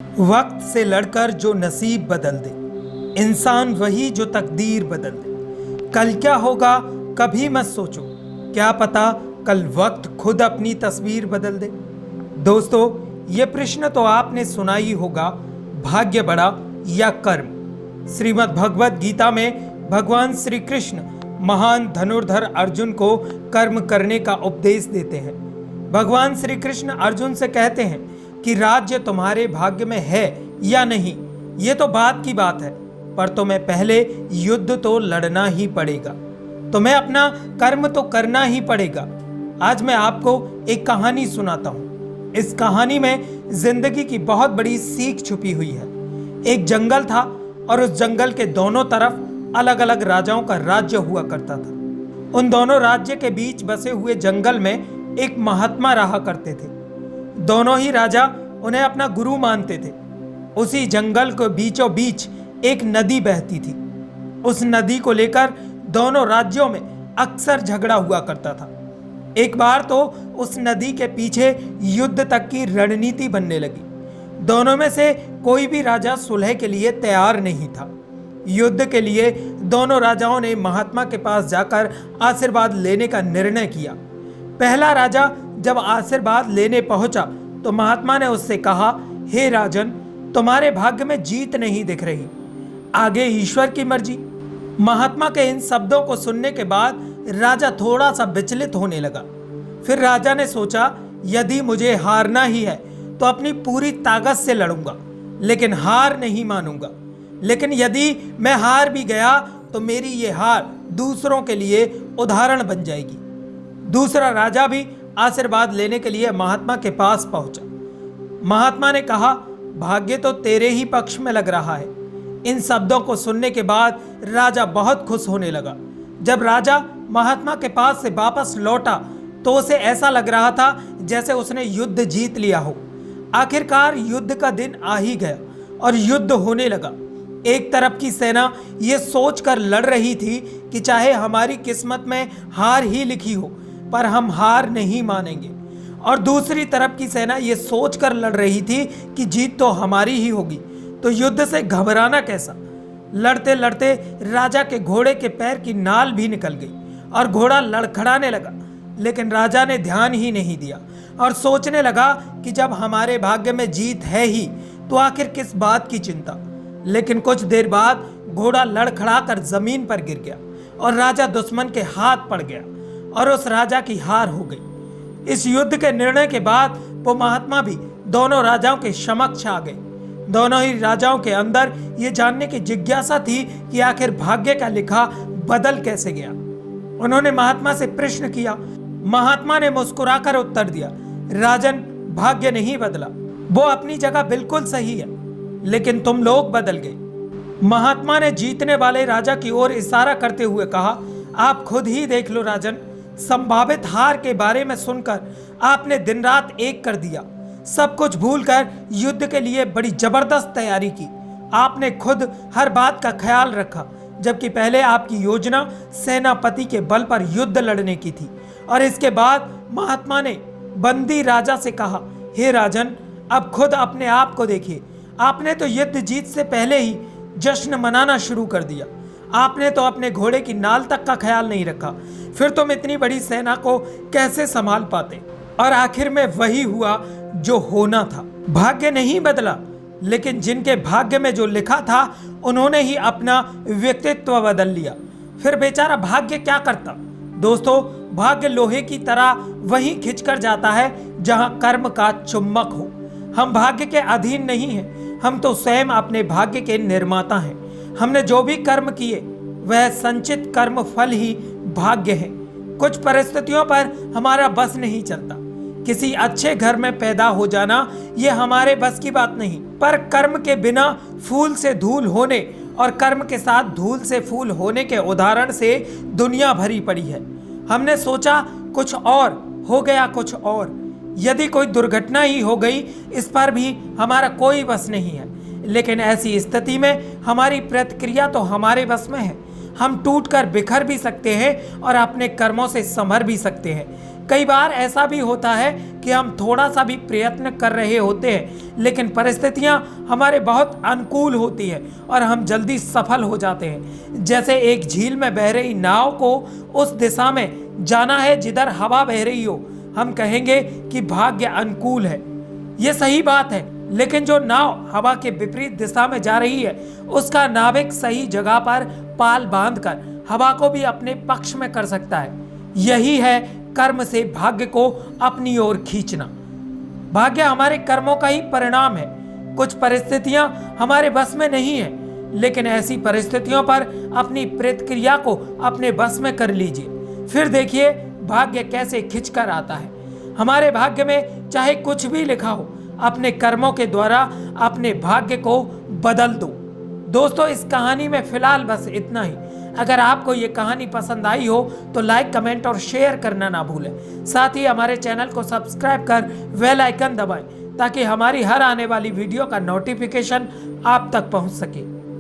वक्त से लड़कर जो नसीब बदल दे, इंसान वही जो तकदीर बदल दे। कल क्या होगा कभी मत सोचो, क्या पता कल वक्त खुद अपनी तस्वीर बदल दे। दोस्तों, ये प्रश्न तो आपने सुना ही होगा, भाग्य बड़ा या कर्म। श्रीमद् भगवत गीता में भगवान श्री कृष्ण महान धनुर्धर अर्जुन को कर्म करने का उपदेश देते हैं। भगवान श्री कृष्ण अर्जुन से कहते हैं कि राज्य तुम्हारे भाग्य में है या नहीं, ये तो बात की बात है, पर तुम्हें पहले युद्ध तो लड़ना ही पड़ेगा, तुम्हें अपना कर्म तो करना ही पड़ेगा। आज मैं आपको एक कहानी सुनाता हूँ। इस कहानी में जिंदगी की बहुत बड़ी सीख छुपी हुई है। एक जंगल था और उस जंगल के दोनों तरफ अलग अलग राजाओं का राज्य हुआ करता था। उन दोनों राज्य के बीच बसे हुए जंगल में एक महात्मा रहा करते थे। दोनों ही राजा उन्हें अपना गुरु मानते थे। उसी जंगल के बीचों बीच एक नदी बहती थी। उस नदी को लेकर दोनों राज्यों में अक्सर झगड़ा हुआ करता था। एक बार तो उस नदी के पीछे युद्ध तक की रणनीति बनने लगी। दोनों में से कोई भी राजा सुलह के लिए तैयार नहीं था। युद्ध के लिए दोनों राजाओं ने महात्मा के पास जाकर आशीर्वाद लेने का निर्णय किया। पहला राजा जब आशीर्वाद लेने पहुंचा तो महात्मा ने उससे कहा, हे राजन, तुम्हारे भाग्य में जीत नहीं दिख रही, आगे ईश्वर की मर्जी। महात्मा के इन शब्दों को सुनने के बाद राजा थोड़ा सा विचलित होने लगा। फिर राजा ने सोचा, यदि मुझे हारना ही है तो अपनी पूरी ताकत से लड़ूंगा, लेकिन हार नहीं मानूंगा। लेकिन यदि मैं हार भी गया तो मेरी ये हार दूसरों के लिए उदाहरण बन जाएगी। दूसरा राजा भी आशीर्वाद लेने के लिए महात्मा के पास पहुंचा। महात्मा ने कहा, भाग्य तो तेरे ही पक्ष में लग रहा है। इन शब्दों को सुनने के बाद राजा बहुत खुश होने लगा। जब राजा महात्मा के पास से वापस लौटा तो उसे ऐसा लग रहा था जैसे उसने युद्ध जीत लिया हो। आखिरकार युद्ध का दिन आ ही गया और युद्ध होने लगा। एक तरफ की सेना ये सोचकर लड़ रही थी कि चाहे हमारी किस्मत में हार ही लिखी हो, पर हम हार नहीं मानेंगे। और दूसरी तरफ की सेना ये सोचकर लड़ रही थी कि जीत तो हमारी ही होगी, तो युद्ध से घबराना कैसा। लड़ते लड़ते राजा के घोड़े के पैर की नाल भी निकल गई और घोड़ा लड़खड़ाने लगा। लेकिन राजा ने ध्यान ही नहीं दिया और सोचने लगा कि जब हमारे भाग्य में जीत है ही तो आखिर किस बात की चिंता। लेकिन कुछ देर बाद घोड़ा लड़खड़ा कर जमीन पर गिर गया और राजा दुश्मन के हाथ पड़ गया और उस राजा की हार हो गई। इस युद्ध के निर्णय के बाद वो महात्मा भी दोनों राजाओं के समक्ष आ गए। दोनों ही राजाओं के अंदर ये जानने की जिज्ञासा थी कि आखिर भाग्य का लिखा बदल कैसे गया। उन्होंने महात्मा से प्रश्न किया। महात्मा ने मुस्कुराकर उत्तर दिया, राजन, भाग्य नहीं बदला, वो अपनी जगह बिल्कुल सही है, लेकिन तुम लोग बदल गए। महात्मा ने जीतने वाले राजा की ओर इशारा करते हुए कहा, आप खुद ही देख लो राजन, संभावित हार के बारे में सुनकर आपने दिन रात एक कर दिया। सब कुछ भूलकर युद्ध के लिए बड़ी जबरदस्त तैयारी की। आपने खुद हर बात का ख्याल रखा, जबकि पहले आपकी योजना सेनापति के बल पर युद्ध लड़ने की थी। और इसके बाद महात्मा ने बंदी राजा से कहा, हे राजन, अब खुद अपने आप को देखिए। आपने तो युद्ध जीत से पहले ही जश्न मनाना शुरू कर दिया। आपने तो अपने घोड़े की नाल तक का ख्याल नहीं रखा, फिर तुम इतनी बड़ी सेना को कैसे संभाल पाते। और आखिर में वही हुआ जो होना था। भाग्य नहीं बदला, लेकिन जिनके भाग्य में जो लिखा था उन्होंने ही अपना व्यक्तित्व बदल लिया। फिर बेचारा भाग्य क्या करता। दोस्तों, भाग्य लोहे की तरह वहीं खिंचकर जाता है जहां कर्म का चुम्बक हो। हम भाग्य के अधीन नहीं हैं, हम तो स्वयं अपने भाग्य के निर्माता हैं। हमने जो भी कर्म किए वह संचित कर्म फल ही भाग्य है। कुछ परिस्थितियों पर हमारा बस नहीं चलता। किसी अच्छे घर में पैदा हो जाना ये हमारे बस की बात नहीं, पर कर्म के बिना फूल से धूल होने और कर्म के साथ धूल से फूल होने के उदाहरण से दुनिया भरी पड़ी है। हमने सोचा कुछ और, हो गया कुछ और। यदि कोई दुर्घटना ही हो गई, इस पर भी हमारा कोई बस नहीं है। लेकिन ऐसी स्थिति में हमारी प्रतिक्रिया तो हमारे बस में है। हम टूटकर बिखर भी सकते हैं और अपने कर्मों से संभर भी सकते हैं, कई बार ऐसा भी होता है कि हम थोड़ा सा भी प्रयत्न कर रहे होते हैं, लेकिन परिस्थितियां हमारे बहुत अनुकूल होती है और हम जल्दी सफल हो जाते हैं। जैसे एक झील में बह रही नाव को उस दिशा में जाना है जिधर हवा बह रही हो, हम कहेंगे कि भाग्य अनुकूल है। ये सही बात है, लेकिन जो नाव हवा के विपरीत दिशा में जा रही है, उसका नाविक सही जगह पर पाल बांधकर हवा को भी अपने पक्ष में कर सकता है। यही है कर्म से भाग्य को अपनी ओर खींचना। भाग्य हमारे कर्मों का ही परिणाम है। कुछ परिस्थितियां हमारे बस में नहीं है, लेकिन ऐसी परिस्थितियों पर अपनी प्रतिक्रिया को अपने बस में कर लीजिए, फिर देखिए भाग्य कैसे खिंच कर आता है। हमारे भाग्य में चाहे कुछ भी लिखा हो, अपने कर्मों के द्वारा अपने भाग्य को बदल दो। दोस्तों, इस कहानी में फिलहाल बस इतना ही। अगर आपको ये कहानी पसंद आई हो तो लाइक, कमेंट और शेयर करना ना भूलें। साथ ही हमारे चैनल को सब्सक्राइब कर बेल आइकन दबाएं ताकि हमारी हर आने वाली वीडियो का नोटिफिकेशन आप तक पहुंच सके।